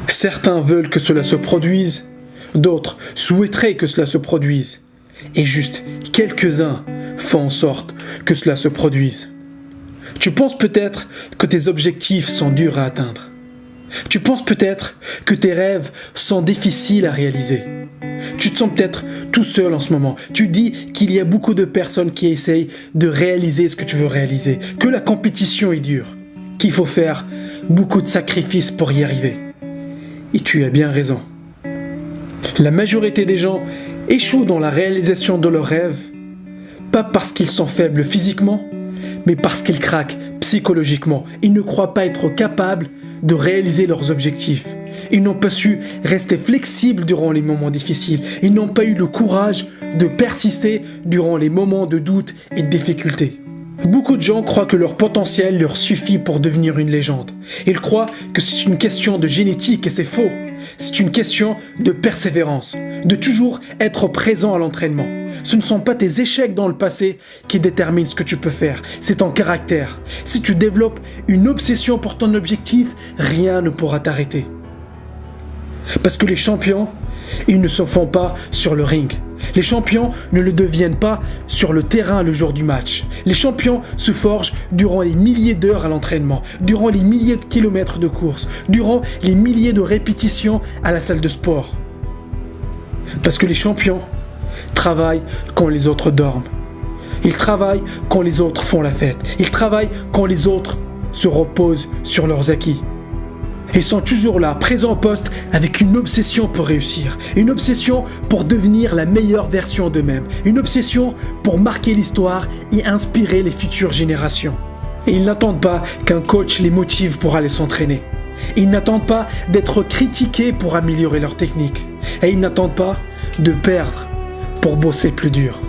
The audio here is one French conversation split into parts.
Certains veulent que cela se produise, d'autres souhaiteraient que cela se produise, et juste quelques-uns font en sorte que cela se produise. Tu penses peut-être que tes objectifs sont durs à atteindre. Tu penses peut-être que tes rêves sont difficiles à réaliser. Tu te sens peut-être tout seul en ce moment. Tu dis qu'il y a beaucoup de personnes qui essayent de réaliser ce que tu veux réaliser, que la compétition est dure, qu'il faut faire beaucoup de sacrifices pour y arriver. Et tu as bien raison. La majorité des gens échouent dans la réalisation de leurs rêves, pas parce qu'ils sont faibles physiquement, mais parce qu'ils craquent psychologiquement. Ils ne croient pas être capables de réaliser leurs objectifs. Ils n'ont pas su rester flexibles durant les moments difficiles. Ils n'ont pas eu le courage de persister durant les moments de doute et de difficulté. Beaucoup de gens croient que leur potentiel leur suffit pour devenir une légende. Ils croient que c'est une question de génétique et c'est faux. C'est une question de persévérance, de toujours être présent à l'entraînement. Ce ne sont pas tes échecs dans le passé qui déterminent ce que tu peux faire, c'est ton caractère. Si tu développes une obsession pour ton objectif, rien ne pourra t'arrêter. Parce que les champions, ils ne se font pas sur le ring. Les champions ne le deviennent pas sur le terrain le jour du match. Les champions se forgent durant les milliers d'heures à l'entraînement, durant les milliers de kilomètres de course, durant les milliers de répétitions à la salle de sport. Parce que les champions travaillent quand les autres dorment. Ils travaillent quand les autres font la fête. Ils travaillent quand les autres se reposent sur leurs acquis. Ils sont toujours là, présents au poste, avec une obsession pour réussir, une obsession pour devenir la meilleure version d'eux-mêmes, une obsession pour marquer l'histoire et inspirer les futures générations. Et ils n'attendent pas qu'un coach les motive pour aller s'entraîner. Ils n'attendent pas d'être critiqués pour améliorer leur technique. Et ils n'attendent pas de perdre pour bosser plus dur.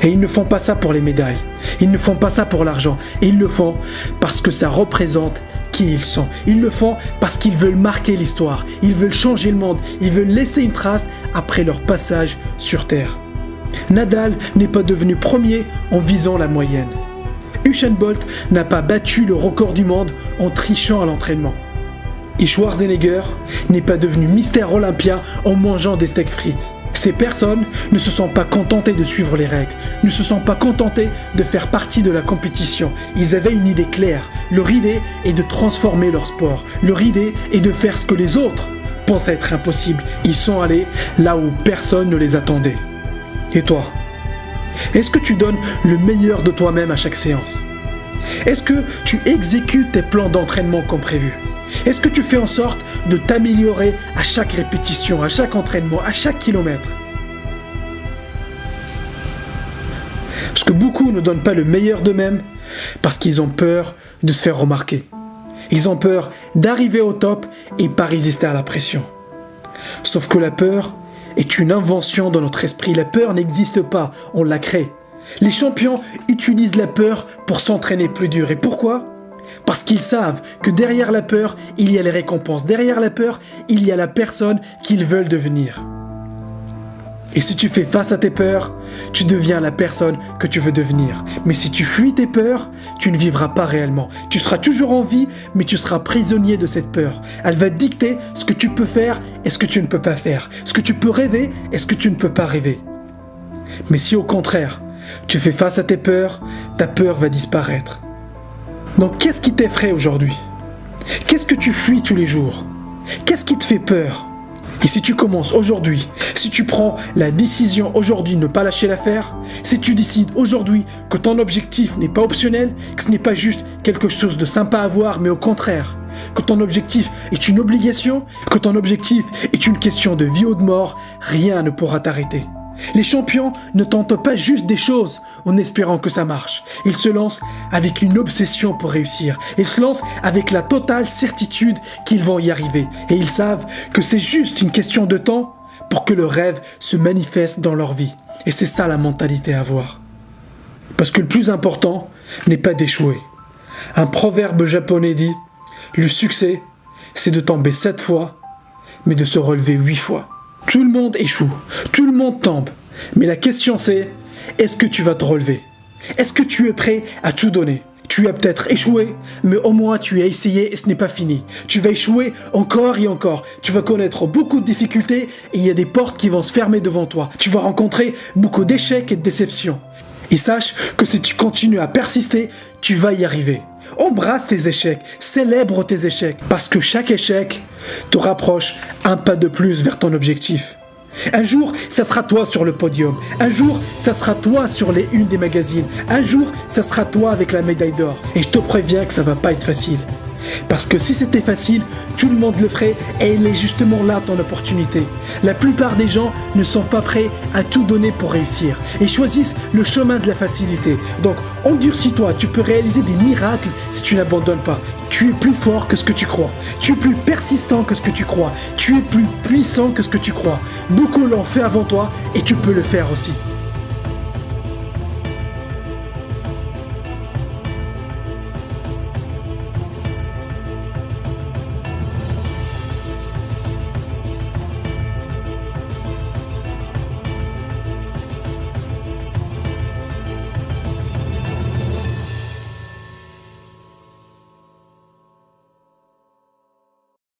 Et ils ne font pas ça pour les médailles, ils ne font pas ça pour l'argent, et ils le font parce que ça représente qui ils sont. Ils le font parce qu'ils veulent marquer l'histoire, ils veulent changer le monde, ils veulent laisser une trace après leur passage sur Terre. Nadal n'est pas devenu premier en visant la moyenne. Usain Bolt n'a pas battu le record du monde en trichant à l'entraînement. Et Schwarzenegger n'est pas devenu Mister Olympia en mangeant des steaks frites. Ces personnes ne se sont pas contentées de suivre les règles, ne se sont pas contentées de faire partie de la compétition. Ils avaient une idée claire. Leur idée est de transformer leur sport. Leur idée est de faire ce que les autres pensent être impossible. Ils sont allés là où personne ne les attendait. Et toi ? Est-ce que tu donnes le meilleur de toi-même à chaque séance ? Est-ce que tu exécutes tes plans d'entraînement comme prévu ? Est-ce que tu fais en sorte de t'améliorer à chaque répétition, à chaque entraînement, à chaque kilomètre ? Parce que beaucoup ne donnent pas le meilleur d'eux-mêmes parce qu'ils ont peur de se faire remarquer. Ils ont peur d'arriver au top et pas résister à la pression. Sauf que la peur est une invention dans notre esprit. La peur n'existe pas, on la crée. Les champions utilisent la peur pour s'entraîner plus dur. Et pourquoi ? Parce qu'ils savent que derrière la peur, il y a les récompenses. Derrière la peur, il y a la personne qu'ils veulent devenir. Et si tu fais face à tes peurs, tu deviens la personne que tu veux devenir. Mais si tu fuis tes peurs, tu ne vivras pas réellement. Tu seras toujours en vie, mais tu seras prisonnier de cette peur. Elle va dicter ce que tu peux faire et ce que tu ne peux pas faire. Ce que tu peux rêver et ce que tu ne peux pas rêver. Mais si au contraire, tu fais face à tes peurs, ta peur va disparaître. Donc qu'est-ce qui t'effraie aujourd'hui ? Qu'est-ce que tu fuis tous les jours ? Qu'est-ce qui te fait peur ? Et si tu commences aujourd'hui, si tu prends la décision aujourd'hui de ne pas lâcher l'affaire, si tu décides aujourd'hui que ton objectif n'est pas optionnel, que ce n'est pas juste quelque chose de sympa à voir, mais au contraire, que ton objectif est une obligation, que ton objectif est une question de vie ou de mort, rien ne pourra t'arrêter. Les champions ne tentent pas juste des choses en espérant que ça marche. Ils se lancent avec une obsession pour réussir. Ils se lancent avec la totale certitude qu'ils vont y arriver. Et ils savent que c'est juste une question de temps pour que le rêve se manifeste dans leur vie. Et c'est ça la mentalité à avoir. Parce que le plus important n'est pas d'échouer. Un proverbe japonais dit « Le succès, c'est de tomber 7 fois, mais de se relever 8 fois. » Tout le monde échoue, tout le monde tombe. Mais la question c'est, est-ce que tu vas te relever ? Est-ce que tu es prêt à tout donner ? Tu as peut-être échoué, mais au moins tu as essayé et ce n'est pas fini. Tu vas échouer encore et encore. Tu vas connaître beaucoup de difficultés et il y a des portes qui vont se fermer devant toi. Tu vas rencontrer beaucoup d'échecs et de déceptions. Et sache que si tu continues à persister, tu vas y arriver. Embrasse tes échecs, célèbre tes échecs, parce que chaque échec te rapproche un pas de plus vers ton objectif. Un jour, ça sera toi sur le podium. Un jour, ça sera toi sur les unes des magazines. Un jour, ça sera toi avec la médaille d'or. Et je te préviens que ça va pas être facile. Parce que si c'était facile, tout le monde le ferait et il est justement là ton opportunité. La plupart des gens ne sont pas prêts à tout donner pour réussir et choisissent le chemin de la facilité. Donc endurcis-toi, tu peux réaliser des miracles si tu n'abandonnes pas. Tu es plus fort que ce que tu crois. Tu es plus persistant que ce que tu crois. Tu es plus puissant que ce que tu crois. Beaucoup l'ont fait avant toi et tu peux le faire aussi.